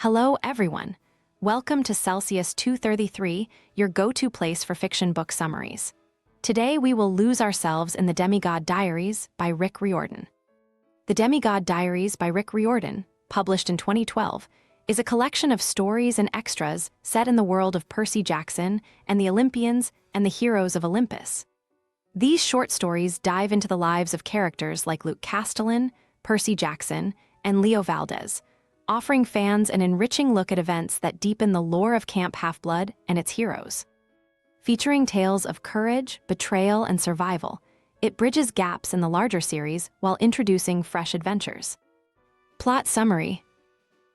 Hello, everyone. Welcome to Celsius 233, your go-to place for fiction book summaries. Today, we will lose ourselves in The Demigod Diaries by Rick Riordan. The Demigod Diaries by Rick Riordan, published in 2012, is a collection of stories and extras set in the world of Percy Jackson and the Olympians and the heroes of Olympus. These short stories dive into the lives of characters like Luke Castellan, Percy Jackson, and Leo Valdez, offering fans an enriching look at events that deepen the lore of Camp Half-Blood and its heroes. Featuring tales of courage, betrayal, and survival, it bridges gaps in the larger series while introducing fresh adventures. Plot summary.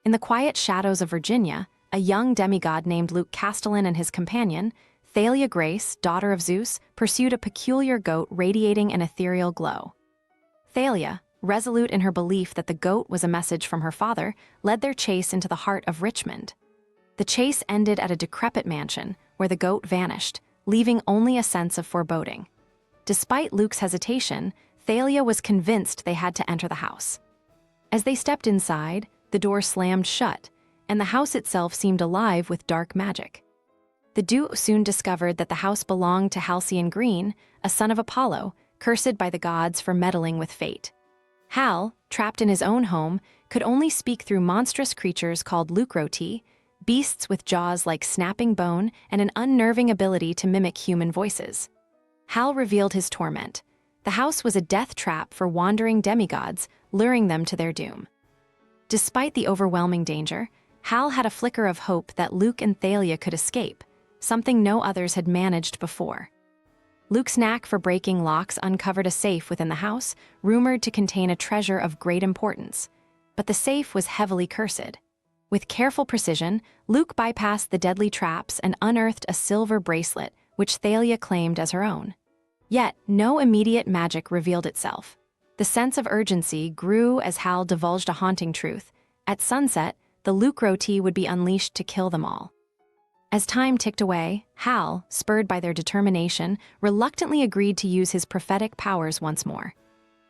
In the quiet shadows of Virginia, a young demigod named Luke Castellan and his companion, Thalia Grace, daughter of Zeus, pursued a peculiar goat radiating an ethereal glow. Thalia, resolute in her belief that the goat was a message from her father, led their chase into the heart of Richmond. The chase ended at a decrepit mansion, where the goat vanished, leaving only a sense of foreboding. Despite Luke's hesitation, Thalia was convinced they had to enter the house. As they stepped inside, the door slammed shut, and the house itself seemed alive with dark magic. The duo soon discovered that the house belonged to Halcyon Green, a son of Apollo, cursed by the gods for meddling with fate. Hal, trapped in his own home, could only speak through monstrous creatures called Lucroti, beasts with jaws like snapping bone and an unnerving ability to mimic human voices. Hal revealed his torment. The house was a death trap for wandering demigods, luring them to their doom. Despite the overwhelming danger, Hal had a flicker of hope that Luke and Thalia could escape, something no others had managed before. Luke's knack for breaking locks uncovered a safe within the house, rumored to contain a treasure of great importance. But the safe was heavily cursed. With careful precision, Luke bypassed the deadly traps and unearthed a silver bracelet, which Thalia claimed as her own. Yet, no immediate magic revealed itself. The sense of urgency grew as Hal divulged a haunting truth. At sunset, the Lucroti would be unleashed to kill them all. As time ticked away, Hal, spurred by their determination, reluctantly agreed to use his prophetic powers once more.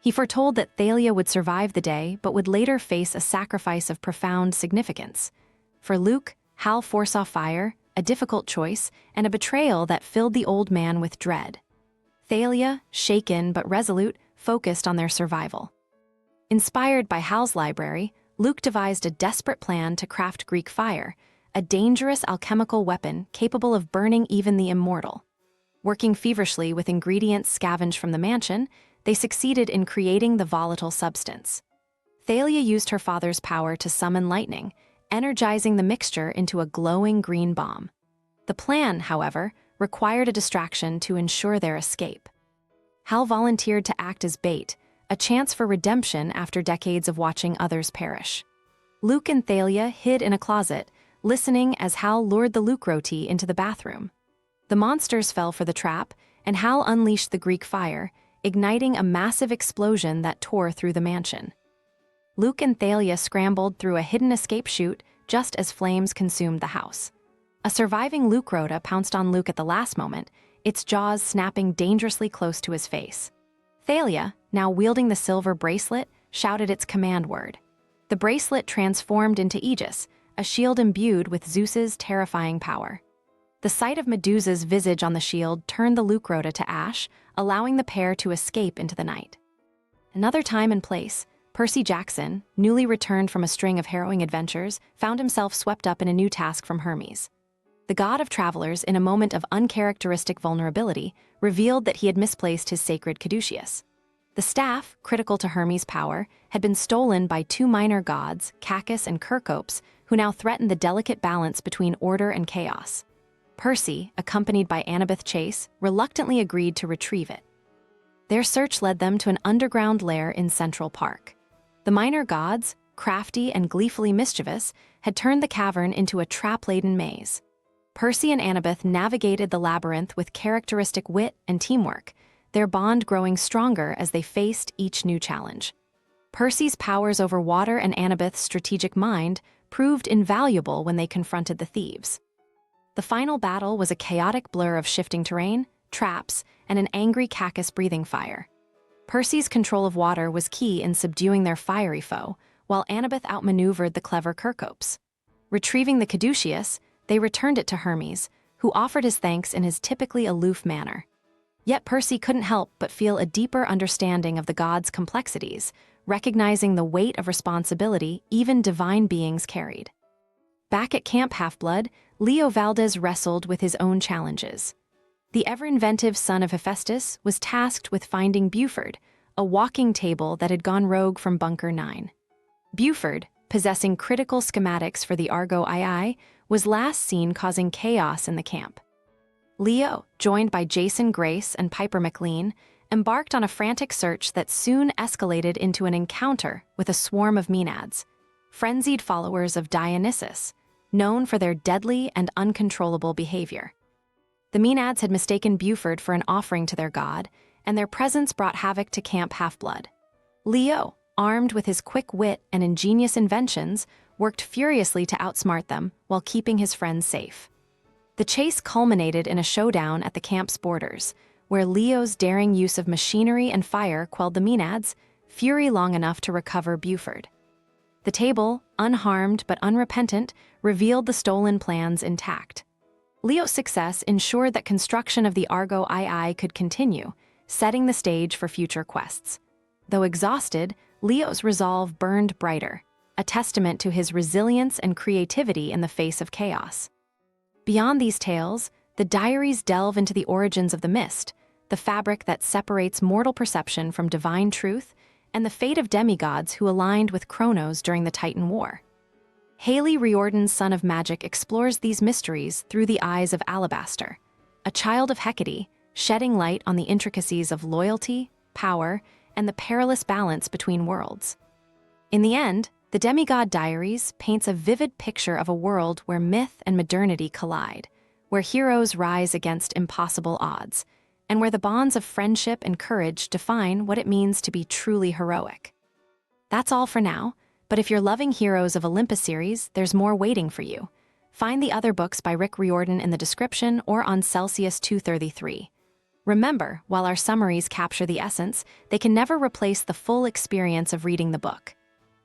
He foretold that Thalia would survive the day but would later face a sacrifice of profound significance. For Luke, Hal foresaw fire, a difficult choice, and a betrayal that filled the old man with dread. Thalia, shaken but resolute, focused on their survival. Inspired by Hal's library, Luke devised a desperate plan to craft Greek fire, a dangerous alchemical weapon capable of burning even the immortal. Working feverishly with ingredients scavenged from the mansion, they succeeded in creating the volatile substance. Thalia used her father's power to summon lightning, energizing the mixture into a glowing green bomb. The plan, however, required a distraction to ensure their escape. Hal volunteered to act as bait, a chance for redemption after decades of watching others perish. Luke and Thalia hid in a closet, listening as Hal lured the Lucroti into the bathroom. The monsters fell for the trap, and Hal unleashed the Greek fire, igniting a massive explosion that tore through the mansion. Luke and Thalia scrambled through a hidden escape chute just as flames consumed the house. A surviving Lucrota pounced on Luke at the last moment, its jaws snapping dangerously close to his face. Thalia, now wielding the silver bracelet, shouted its command word. The bracelet transformed into Aegis, a shield imbued with Zeus's terrifying power. The sight of Medusa's visage on the shield turned the Lucrota to ash, allowing the pair to escape into the night. Another time and place, Percy Jackson, newly returned from a string of harrowing adventures, found himself swept up in a new task from Hermes. The god of travelers, in a moment of uncharacteristic vulnerability, revealed that he had misplaced his sacred caduceus. The staff, critical to Hermes' power, had been stolen by two minor gods, Cacus and Kerkopes, who now threatened the delicate balance between order and chaos. Percy, accompanied by Annabeth Chase, reluctantly agreed to retrieve it. Their search led them to an underground lair in Central Park. The minor gods, crafty and gleefully mischievous, had turned the cavern into a trap-laden maze. Percy and Annabeth navigated the labyrinth with characteristic wit and teamwork, their bond growing stronger as they faced each new challenge. Percy's powers over water and Annabeth's strategic mind proved invaluable when they confronted the thieves. The final battle was a chaotic blur of shifting terrain, traps, and an angry Cacus breathing fire. Percy's control of water was key in subduing their fiery foe, while Annabeth outmaneuvered the clever Kerkopes. Retrieving the caduceus, they returned it to Hermes, who offered his thanks in his typically aloof manner. Yet Percy couldn't help but feel a deeper understanding of the gods' complexities, recognizing the weight of responsibility even divine beings carried. Back at Camp Half-Blood, Leo Valdez wrestled with his own challenges. The ever-inventive son of Hephaestus was tasked with finding Buford, a walking table that had gone rogue from Bunker 9. Buford, possessing critical schematics for the Argo II, was last seen causing chaos in the camp. Leo, joined by Jason Grace and Piper McLean, embarked on a frantic search that soon escalated into an encounter with a swarm of Maenads, frenzied followers of Dionysus, known for their deadly and uncontrollable behavior. The Maenads had mistaken Buford for an offering to their god, and their presence brought havoc to Camp Half-Blood. Leo, armed with his quick wit and ingenious inventions, worked furiously to outsmart them while keeping his friends safe. The chase culminated in a showdown at the camp's borders, where Leo's daring use of machinery and fire quelled the Maenads' fury long enough to recover Buford. The table, unharmed but unrepentant, revealed the stolen plans intact. Leo's success ensured that construction of the Argo II could continue, setting the stage for future quests. Though exhausted, Leo's resolve burned brighter, a testament to his resilience and creativity in the face of chaos. Beyond these tales, the diaries delve into the origins of the mist, the fabric that separates mortal perception from divine truth, and the fate of demigods who aligned with Kronos during the Titan War. Haley Riordan's Son of Magic explores these mysteries through the eyes of Alabaster, a child of Hecate, shedding light on the intricacies of loyalty, power, and the perilous balance between worlds. In the end, the Demigod Diaries paints a vivid picture of a world where myth and modernity collide, where heroes rise against impossible odds, and where the bonds of friendship and courage define what it means to be truly heroic. That's all for now, but if you're loving Heroes of Olympus series, there's more waiting for you. Find the other books by Rick Riordan in the description or on Celsius 233. Remember, while our summaries capture the essence, they can never replace the full experience of reading the book.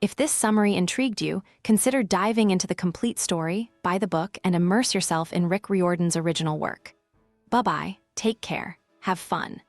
If this summary intrigued you, consider diving into the complete story, buy the book, and immerse yourself in Rick Riordan's original work. Bye-bye, take care, have fun.